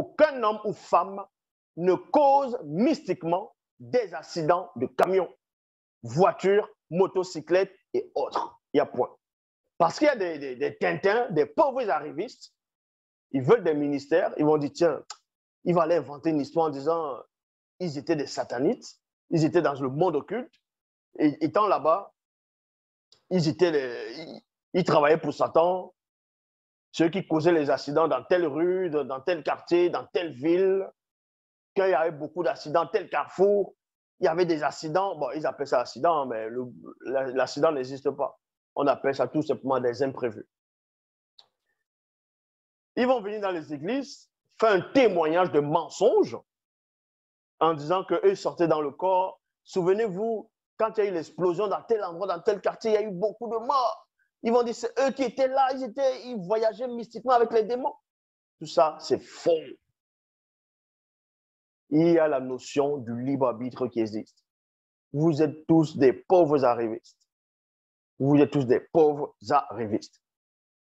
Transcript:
aucun homme ou femme ne cause mystiquement des accidents de camions, voitures, motocyclettes et autres. Il y a point. Parce qu'il y a des tintins, des pauvres arrivistes, ils veulent des ministères, ils vont dire, tiens, ils vont aller inventer une histoire en disant, ils étaient des satanites, ils étaient dans le monde occulte, et étant là-bas, ils travaillaient pour Satan, ceux qui causaient les accidents dans telle rue, dans tel quartier, dans telle ville, quand il y avait beaucoup d'accidents, tel carrefour, il y avait des accidents, bon, ils appellent ça accident, mais l'accident n'existe pas. On appelle ça tout simplement des imprévus. Ils vont venir dans les églises, faire un témoignage de mensonge en disant qu'eux sortaient dans le corps. Souvenez-vous, quand il y a eu l'explosion dans tel endroit, dans tel quartier, il y a eu beaucoup de morts. Ils vont dire c'est eux qui étaient là, ils voyageaient mystiquement avec les démons. Tout ça, c'est faux. Il y a la notion du libre arbitre qui existe. Vous êtes tous des pauvres arrivistes. Vous êtes tous des pauvres arrivistes.